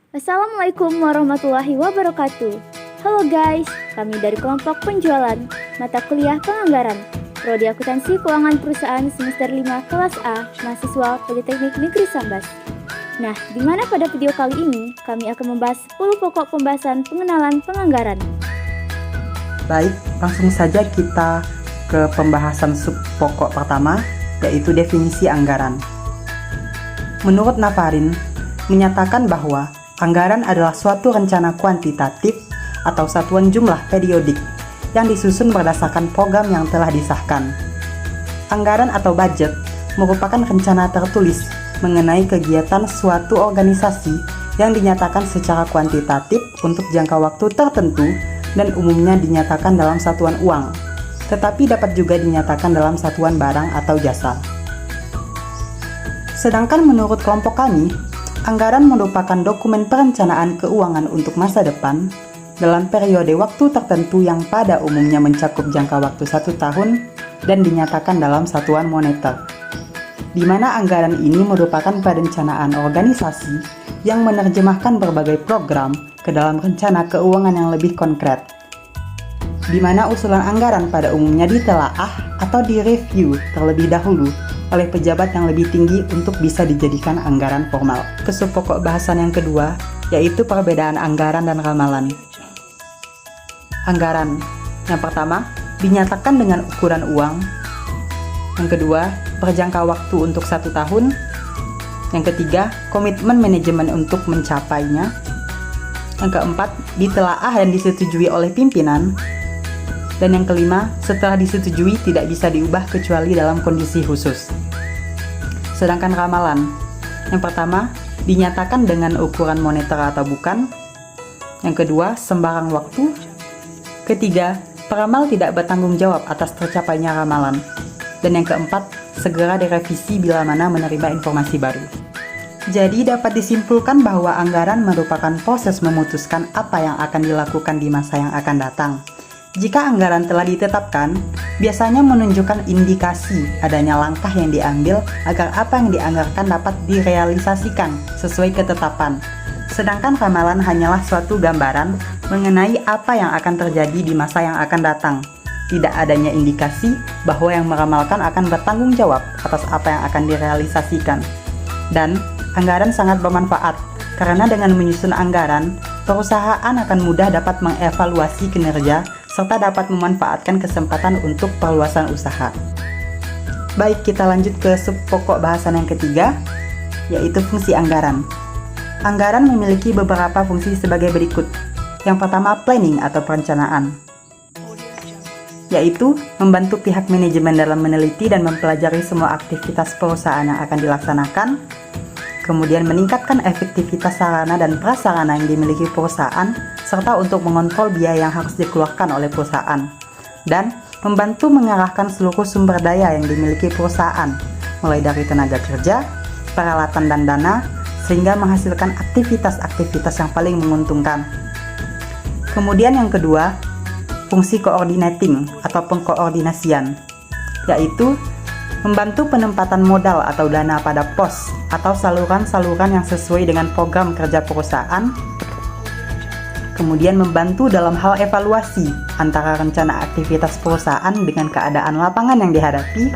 Assalamualaikum warahmatullahi wabarakatuh. Halo guys, kami dari kelompok penjualan mata kuliah penganggaran Prodi Akuntansi Keuangan Perusahaan semester 5 kelas A, mahasiswa Politeknik Negeri Sambas. Nah, di mana pada video kali ini kami akan membahas 10 pokok pembahasan pengenalan penganggaran. Baik, langsung saja kita ke pembahasan sub pokok pertama, yaitu definisi anggaran. Menurut Nafarin, menyatakan bahwa anggaran adalah suatu rencana kuantitatif atau satuan jumlah periodik yang disusun berdasarkan program yang telah disahkan. Anggaran atau budget merupakan rencana tertulis mengenai kegiatan suatu organisasi yang dinyatakan secara kuantitatif untuk jangka waktu tertentu dan umumnya dinyatakan dalam satuan uang, tetapi dapat juga dinyatakan dalam satuan barang atau jasa. Sedangkan menurut kelompok kami, anggaran merupakan dokumen perencanaan keuangan untuk masa depan dalam periode waktu tertentu yang pada umumnya mencakup jangka waktu 1 tahun dan dinyatakan dalam satuan moneter, di mana anggaran ini merupakan perencanaan organisasi yang menerjemahkan berbagai program ke dalam rencana keuangan yang lebih konkret, di mana usulan anggaran pada umumnya ditelaah atau direview terlebih dahulu oleh pejabat yang lebih tinggi untuk bisa dijadikan anggaran formal. Ke sub pokok bahasan yang kedua, yaitu perbedaan anggaran dan ramalan. Anggaran yang pertama dinyatakan dengan ukuran uang, yang kedua berjangka waktu untuk 1 tahun, yang ketiga komitmen manajemen untuk mencapainya, yang keempat ditelaah dan disetujui oleh pimpinan, dan yang kelima, setelah disetujui tidak bisa diubah kecuali dalam kondisi khusus. Sedangkan ramalan, yang pertama, dinyatakan dengan ukuran moneter atau bukan. Yang kedua, sembarang waktu. Ketiga, peramal tidak bertanggung jawab atas tercapainya ramalan. Dan yang keempat, segera direvisi bila mana menerima informasi baru. Jadi dapat disimpulkan bahwa anggaran merupakan proses memutuskan apa yang akan dilakukan di masa yang akan datang. Jika anggaran telah ditetapkan, biasanya menunjukkan indikasi adanya langkah yang diambil agar apa yang dianggarkan dapat direalisasikan sesuai ketetapan. Sedangkan ramalan hanyalah suatu gambaran mengenai apa yang akan terjadi di masa yang akan datang. Tidak adanya indikasi bahwa yang meramalkan akan bertanggung jawab atas apa yang akan direalisasikan. Dan anggaran sangat bermanfaat karena dengan menyusun anggaran, perusahaan akan mudah dapat mengevaluasi kinerja serta dapat memanfaatkan kesempatan untuk perluasan usaha. Baik, kita lanjut ke sub pokok bahasan yang ketiga, yaitu fungsi anggaran. Anggaran memiliki beberapa fungsi sebagai berikut. Yang pertama, planning atau perencanaan, yaitu membantu pihak manajemen dalam meneliti dan mempelajari semua aktivitas perusahaan yang akan dilaksanakan, kemudian meningkatkan efektivitas sarana dan prasarana yang dimiliki perusahaan, serta untuk mengontrol biaya yang harus dikeluarkan oleh perusahaan, dan membantu mengarahkan seluruh sumber daya yang dimiliki perusahaan, mulai dari tenaga kerja, peralatan dan dana, sehingga menghasilkan aktivitas-aktivitas yang paling menguntungkan. Kemudian yang kedua, fungsi coordinating atau pengkoordinasian, yaitu membantu penempatan modal atau dana pada pos atau saluran-saluran yang sesuai dengan program kerja perusahaan, kemudian membantu dalam hal evaluasi antara rencana aktivitas perusahaan dengan keadaan lapangan yang dihadapi,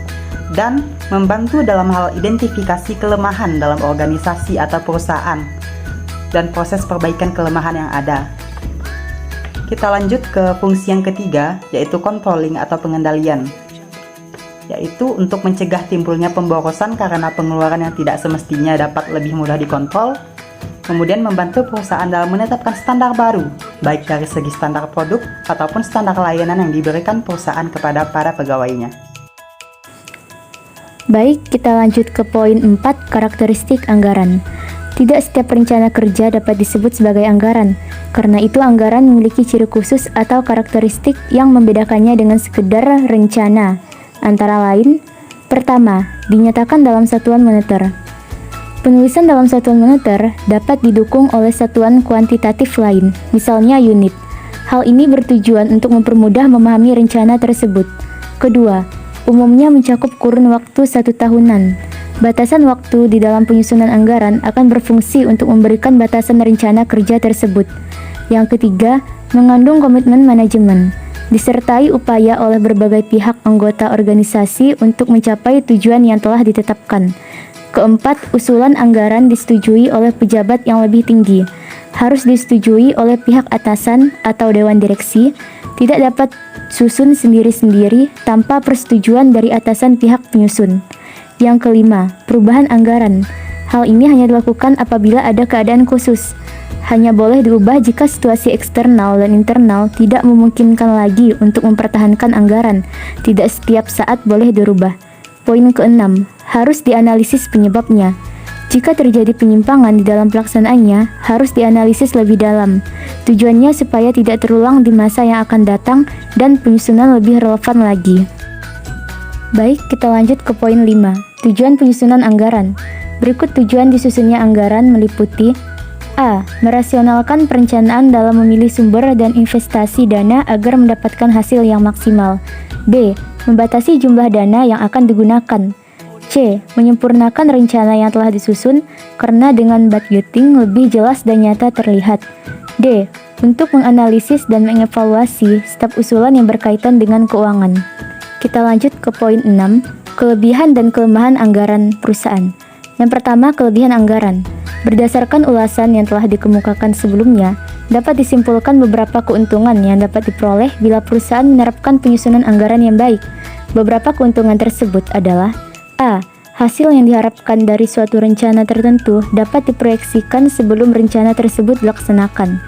dan membantu dalam hal identifikasi kelemahan dalam organisasi atau perusahaan dan proses perbaikan kelemahan yang ada. Kita lanjut ke fungsi yang ketiga, yaitu controlling atau pengendalian, yaitu untuk mencegah timbulnya pemborosan karena pengeluaran yang tidak semestinya dapat lebih mudah dikontrol, kemudian membantu perusahaan dalam menetapkan standar baru, baik dari segi standar produk ataupun standar layanan yang diberikan perusahaan kepada para pegawainya. Baik, kita lanjut ke poin 4, karakteristik anggaran. Tidak setiap rencana kerja dapat disebut sebagai anggaran. Karena itu anggaran memiliki ciri khusus atau karakteristik yang membedakannya dengan sekedar rencana. Antara lain, pertama, dinyatakan dalam satuan moneter. Penulisan dalam satuan moneter dapat didukung oleh satuan kuantitatif lain, misalnya unit. Hal ini bertujuan untuk mempermudah memahami rencana tersebut. Kedua, umumnya mencakup kurun waktu 1 tahunan. Batasan waktu di dalam penyusunan anggaran akan berfungsi untuk memberikan batasan rencana kerja tersebut. Yang ketiga, mengandung komitmen manajemen, disertai upaya oleh berbagai pihak anggota organisasi untuk mencapai tujuan yang telah ditetapkan. Keempat, usulan anggaran disetujui oleh pejabat yang lebih tinggi, harus disetujui oleh pihak atasan atau dewan direksi, tidak dapat susun sendiri-sendiri tanpa persetujuan dari atasan pihak penyusun. Yang kelima, perubahan anggaran. Hal ini hanya dilakukan apabila ada keadaan khusus. Hanya boleh diubah jika situasi eksternal dan internal tidak memungkinkan lagi untuk mempertahankan anggaran. Tidak setiap saat boleh dirubah. Poin keenam, harus dianalisis penyebabnya. Jika terjadi penyimpangan di dalam pelaksanaannya, harus dianalisis lebih dalam. Tujuannya supaya tidak terulang di masa yang akan datang dan penyusunan lebih relevan lagi. Baik, kita lanjut ke poin 5. Tujuan penyusunan anggaran. Berikut tujuan disusunnya anggaran meliputi: A. Merasionalkan perencanaan dalam memilih sumber dan investasi dana agar mendapatkan hasil yang maksimal. B. Membatasi jumlah dana yang akan digunakan. C. Menyempurnakan rencana yang telah disusun karena dengan budgeting lebih jelas dan nyata terlihat. D. Untuk menganalisis dan mengevaluasi setiap usulan yang berkaitan dengan keuangan. Kita lanjut ke poin 6, kelebihan dan kelemahan anggaran perusahaan. Yang pertama, kelebihan anggaran. Berdasarkan ulasan yang telah dikemukakan sebelumnya, dapat disimpulkan beberapa keuntungan yang dapat diperoleh bila perusahaan menerapkan penyusunan anggaran yang baik. Beberapa keuntungan tersebut adalah: A. Hasil yang diharapkan dari suatu rencana tertentu dapat diproyeksikan sebelum rencana tersebut dilaksanakan.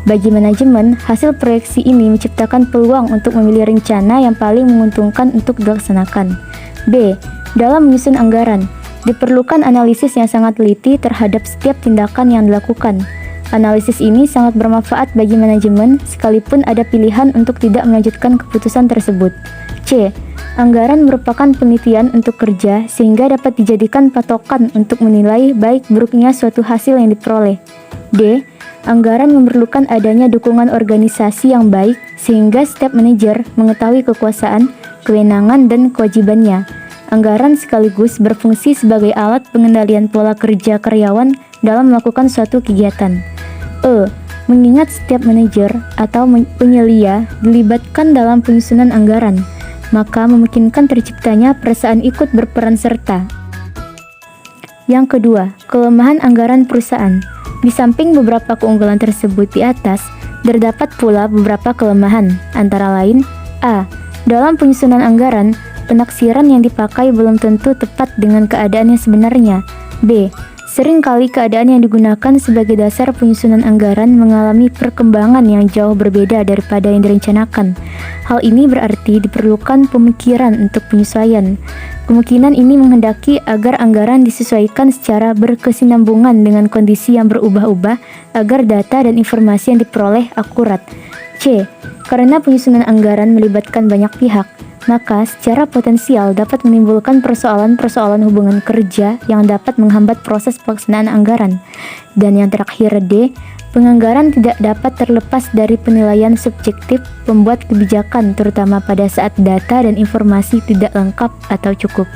Bagi manajemen, hasil proyeksi ini menciptakan peluang untuk memilih rencana yang paling menguntungkan untuk dilaksanakan. B. Dalam menyusun anggaran, diperlukan analisis yang sangat teliti terhadap setiap tindakan yang dilakukan. Analisis ini sangat bermanfaat bagi manajemen, sekalipun ada pilihan untuk tidak melanjutkan keputusan tersebut. C. Anggaran merupakan penelitian untuk kerja sehingga dapat dijadikan patokan untuk menilai baik buruknya suatu hasil yang diperoleh. D. Anggaran memerlukan adanya dukungan organisasi yang baik sehingga setiap manajer mengetahui kekuasaan, kewenangan, dan kewajibannya. Anggaran sekaligus berfungsi sebagai alat pengendalian pola kerja karyawan dalam melakukan suatu kegiatan. E. Mengingat setiap manajer atau penyelia dilibatkan dalam penyusunan anggaran, maka memungkinkan terciptanya perasaan ikut berperan serta. Yang kedua, kelemahan anggaran perusahaan. Di samping beberapa keunggulan tersebut di atas, terdapat pula beberapa kelemahan, antara lain: A. Dalam penyusunan anggaran, penaksiran yang dipakai belum tentu tepat dengan keadaan yang sebenarnya. B. Seringkali keadaan yang digunakan sebagai dasar penyusunan anggaran mengalami perkembangan yang jauh berbeda daripada yang direncanakan. Hal ini berarti diperlukan pemikiran untuk penyesuaian. Kemungkinan ini menghendaki agar anggaran disesuaikan secara berkesinambungan dengan kondisi yang berubah-ubah agar data dan informasi yang diperoleh akurat. C. Karena penyusunan anggaran melibatkan banyak pihak, maka secara potensial dapat menimbulkan persoalan-persoalan hubungan kerja yang dapat menghambat proses pelaksanaan anggaran. Dan yang terakhir, D. Penganggaran tidak dapat terlepas dari penilaian subjektif pembuat kebijakan, terutama pada saat data dan informasi tidak lengkap atau cukup.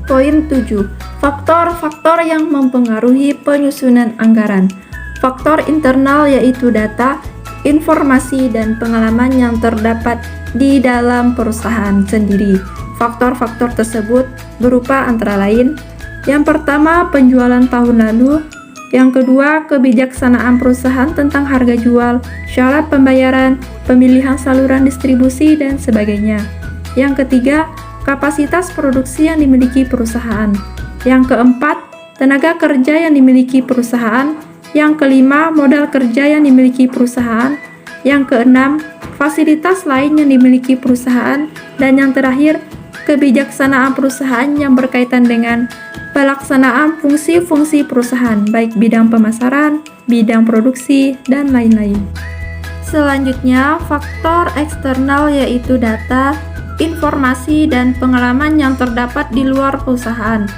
Poin 7. Faktor-faktor yang mempengaruhi penyusunan anggaran. Faktor internal yaitu data, informasi, dan pengalaman yang terdapat di dalam perusahaan sendiri. Faktor-faktor tersebut berupa antara lain: yang pertama, penjualan tahun lalu; yang kedua, kebijaksanaan perusahaan tentang harga jual, syarat pembayaran, pemilihan saluran distribusi, dan sebagainya; yang ketiga, kapasitas produksi yang dimiliki perusahaan; yang keempat, tenaga kerja yang dimiliki perusahaan; yang kelima, modal kerja yang dimiliki perusahaan; yang keenam, fasilitas lain yang dimiliki perusahaan; dan yang terakhir, kebijaksanaan perusahaan yang berkaitan dengan pelaksanaan fungsi-fungsi perusahaan, baik bidang pemasaran, bidang produksi, dan lain-lain. Selanjutnya, faktor eksternal yaitu data, informasi, dan pengalaman yang terdapat di luar perusahaan,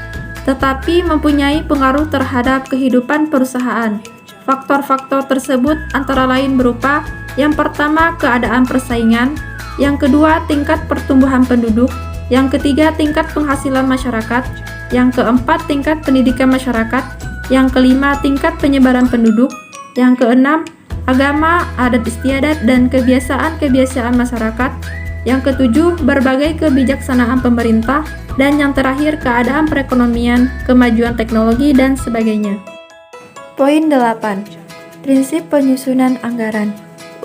tetapi mempunyai pengaruh terhadap kehidupan perusahaan. Faktor-faktor tersebut antara lain berupa: yang pertama, keadaan persaingan; yang kedua, tingkat pertumbuhan penduduk; Yang ketiga, tingkat penghasilan masyarakat. Yang keempat, tingkat pendidikan masyarakat. Yang kelima, tingkat penyebaran penduduk. Yang keenam, agama, adat istiadat, dan kebiasaan-kebiasaan masyarakat. Yang ketujuh, berbagai kebijaksanaan pemerintah. Dan yang terakhir, keadaan perekonomian, kemajuan teknologi, dan sebagainya. Poin 8. Prinsip penyusunan anggaran.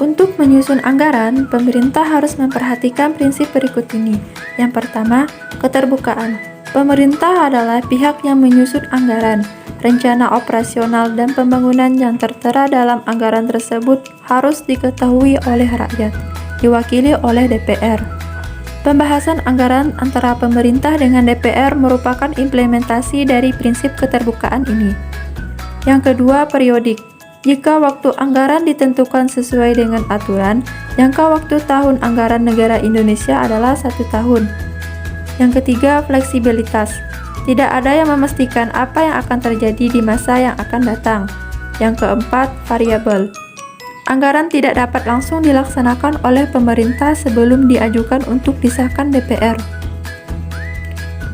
Untuk menyusun anggaran, pemerintah harus memperhatikan prinsip berikut ini. Yang pertama, keterbukaan. Pemerintah adalah pihak yang menyusun anggaran. Rencana operasional dan pembangunan yang tertera dalam anggaran tersebut harus diketahui oleh rakyat, diwakili oleh DPR. Pembahasan anggaran antara pemerintah dengan DPR merupakan implementasi dari prinsip keterbukaan ini. Yang kedua, periodik. Jika waktu anggaran ditentukan sesuai dengan aturan, jangka waktu tahun anggaran negara Indonesia adalah 1 tahun. Yang ketiga, fleksibilitas. Tidak ada yang memastikan apa yang akan terjadi di masa yang akan datang. Yang keempat, variabel. Anggaran tidak dapat langsung dilaksanakan oleh pemerintah sebelum diajukan untuk disahkan DPR.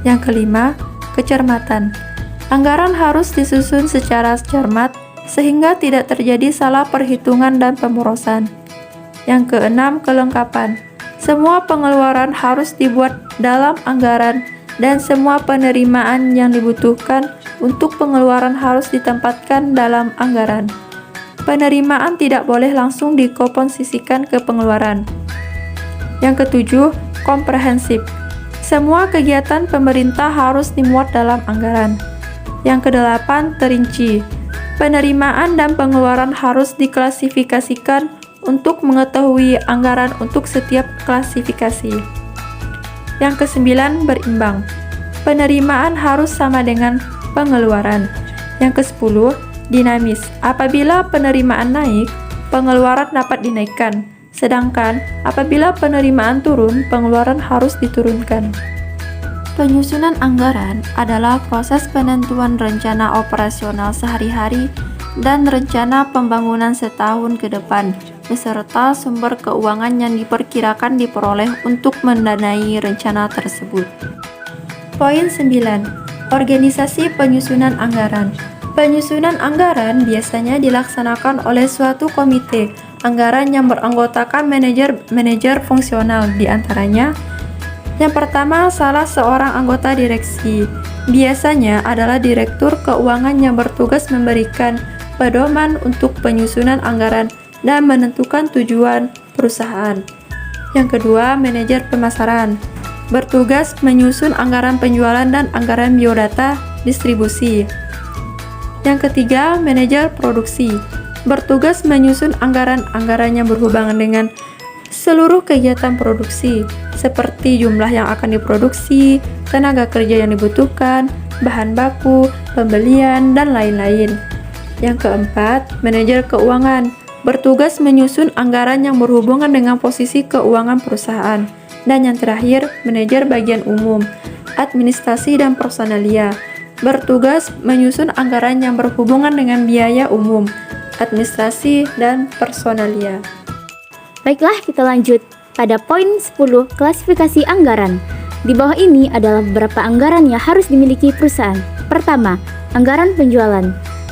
Yang kelima, kecermatan. Anggaran harus disusun secara cermat sehingga tidak terjadi salah perhitungan dan pemborosan. Yang keenam, kelengkapan. Semua pengeluaran harus dibuat dalam anggaran dan semua penerimaan yang dibutuhkan untuk pengeluaran harus ditempatkan dalam anggaran. Penerimaan tidak boleh langsung dikomposisikan ke pengeluaran. Yang ketujuh, komprehensif. Semua kegiatan pemerintah harus dimuat dalam anggaran. Yang kedelapan, terinci. Penerimaan dan pengeluaran harus diklasifikasikan untuk mengetahui anggaran untuk setiap klasifikasi. Yang kesembilan, berimbang. Penerimaan harus sama dengan pengeluaran. Yang kesepuluh, dinamis. Apabila penerimaan naik, pengeluaran dapat dinaikkan. Sedangkan apabila penerimaan turun, pengeluaran harus diturunkan. Penyusunan anggaran adalah proses penentuan rencana operasional sehari-hari dan rencana pembangunan setahun ke depan, beserta sumber keuangan yang diperkirakan diperoleh untuk mendanai rencana tersebut. Poin 9. Organisasi penyusunan anggaran. Penyusunan anggaran biasanya dilaksanakan oleh suatu komite anggaran yang beranggotakan manajer fungsional, di antaranya yang pertama, salah seorang anggota direksi, biasanya adalah direktur keuangan yang bertugas memberikan pedoman untuk penyusunan anggaran dan menentukan tujuan perusahaan. Yang kedua, manajer pemasaran, bertugas menyusun anggaran penjualan dan anggaran biodata distribusi. Yang ketiga, manajer produksi, bertugas menyusun anggaran-anggaran yang berhubungan dengan seluruh kegiatan produksi, seperti jumlah yang akan diproduksi, tenaga kerja yang dibutuhkan, bahan baku, pembelian, dan lain-lain. Yang keempat, manajer keuangan, bertugas menyusun anggaran yang berhubungan dengan posisi keuangan perusahaan. Dan yang terakhir, manajer bagian umum, administrasi dan personalia, bertugas menyusun anggaran yang berhubungan dengan biaya umum, administrasi, dan personalia. Baiklah, kita lanjut pada poin 10, klasifikasi anggaran. Di bawah ini adalah beberapa anggaran yang harus dimiliki perusahaan. Pertama, anggaran penjualan.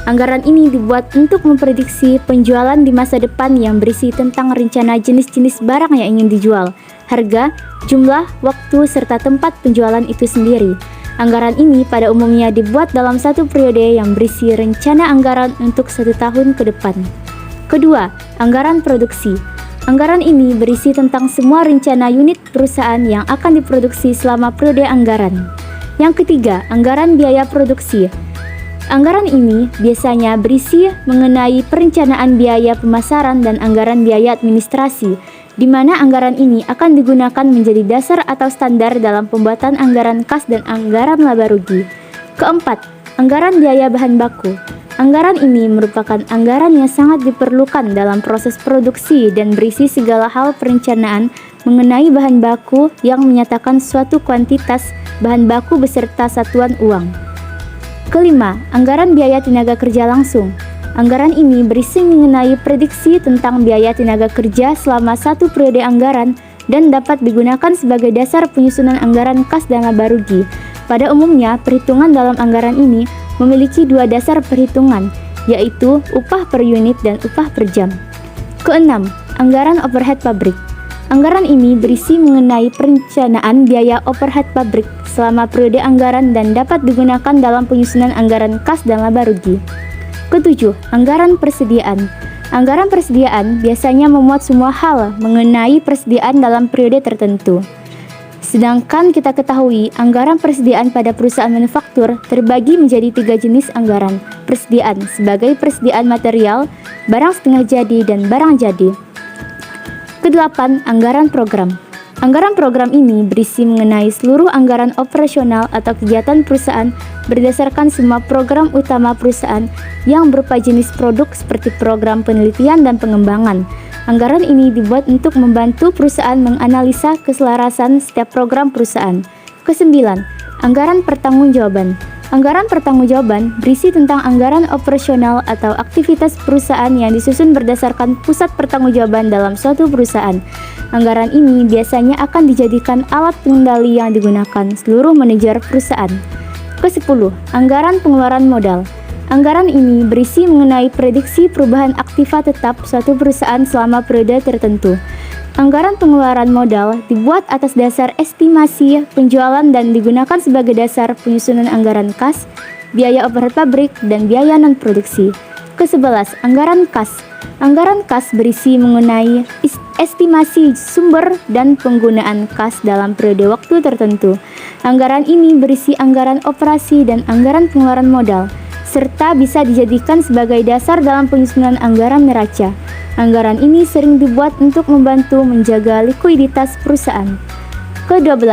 Anggaran ini dibuat untuk memprediksi penjualan di masa depan yang berisi tentang rencana jenis-jenis barang yang ingin dijual, harga, jumlah, waktu, serta tempat penjualan itu sendiri. Anggaran ini pada umumnya dibuat dalam satu periode yang berisi rencana anggaran untuk 1 tahun ke depan. Kedua, anggaran produksi. Anggaran ini berisi tentang semua rencana unit perusahaan yang akan diproduksi selama periode anggaran. Yang ketiga, anggaran biaya produksi. Anggaran ini biasanya berisi mengenai perencanaan biaya pemasaran dan anggaran biaya administrasi, di mana anggaran ini akan digunakan menjadi dasar atau standar dalam pembuatan anggaran kas dan anggaran laba rugi. Keempat, anggaran biaya bahan baku. Anggaran ini merupakan anggaran yang sangat diperlukan dalam proses produksi dan berisi segala hal perencanaan mengenai bahan baku yang menyatakan suatu kuantitas bahan baku beserta satuan uang. Kelima, anggaran biaya tenaga kerja langsung. Anggaran ini berisi mengenai prediksi tentang biaya tenaga kerja selama satu periode anggaran dan dapat digunakan sebagai dasar penyusunan anggaran kas dan laba rugi. Pada umumnya, perhitungan dalam anggaran ini memiliki dua dasar perhitungan, yaitu upah per unit dan upah per jam. Keenam, anggaran overhead pabrik. Anggaran ini berisi mengenai perencanaan biaya overhead pabrik selama periode anggaran dan dapat digunakan dalam penyusunan anggaran kas dan laba rugi. Ketujuh, anggaran persediaan. Anggaran persediaan biasanya memuat semua hal mengenai persediaan dalam periode tertentu. Sedangkan kita ketahui, anggaran persediaan pada perusahaan manufaktur terbagi menjadi 3 jenis anggaran persediaan sebagai persediaan material, barang setengah jadi, dan barang jadi. Kedelapan, anggaran program. Anggaran program ini berisi mengenai seluruh anggaran operasional atau kegiatan perusahaan berdasarkan semua program utama perusahaan yang berupa jenis produk seperti program penelitian dan pengembangan. Anggaran ini dibuat untuk membantu perusahaan menganalisa keselarasan setiap program perusahaan. Kesembilan, anggaran pertanggungjawaban. Anggaran pertanggungjawaban berisi tentang anggaran operasional atau aktivitas perusahaan yang disusun berdasarkan pusat pertanggungjawaban dalam suatu perusahaan. Anggaran ini biasanya akan dijadikan alat pengendali yang digunakan seluruh manajer perusahaan. Ke-10, anggaran pengeluaran modal. Anggaran ini berisi mengenai prediksi perubahan aktiva tetap suatu perusahaan selama periode tertentu. Anggaran pengeluaran modal dibuat atas dasar estimasi penjualan dan digunakan sebagai dasar penyusunan anggaran kas, biaya overhead pabrik, dan biaya non-produksi. Ke-11, anggaran kas. Anggaran kas berisi mengenai estimasi sumber dan penggunaan kas dalam periode waktu tertentu. Anggaran ini berisi anggaran operasi dan anggaran pengeluaran modal, serta bisa dijadikan sebagai dasar dalam penyusunan anggaran neraca. Anggaran ini sering dibuat untuk membantu menjaga likuiditas perusahaan. Ke-12,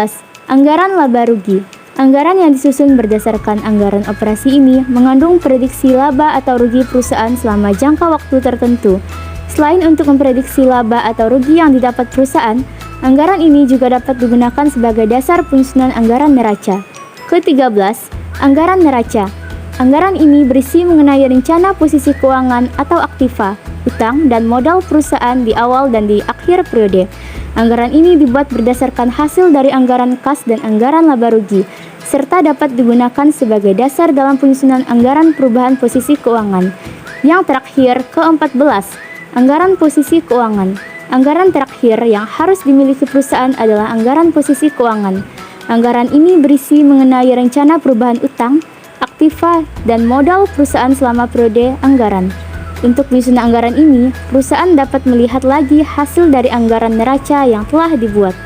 anggaran laba rugi. Anggaran yang disusun berdasarkan anggaran operasi ini mengandung prediksi laba atau rugi perusahaan selama jangka waktu tertentu. Selain untuk memprediksi laba atau rugi yang didapat perusahaan, anggaran ini juga dapat digunakan sebagai dasar penyusunan anggaran neraca. Ke-13, anggaran neraca. Anggaran ini berisi mengenai rencana posisi keuangan atau aktiva, utang, dan modal perusahaan di awal dan di akhir periode. Anggaran ini dibuat berdasarkan hasil dari anggaran kas dan anggaran laba rugi, serta dapat digunakan sebagai dasar dalam penyusunan anggaran perubahan posisi keuangan. Yang terakhir, ke-14, anggaran posisi keuangan. Anggaran terakhir yang harus dimiliki perusahaan adalah anggaran posisi keuangan. Anggaran ini berisi mengenai rencana perubahan utang, aktiva, dan modal perusahaan selama periode anggaran. Untuk penyusunan anggaran ini, perusahaan dapat melihat lagi hasil dari anggaran neraca yang telah dibuat.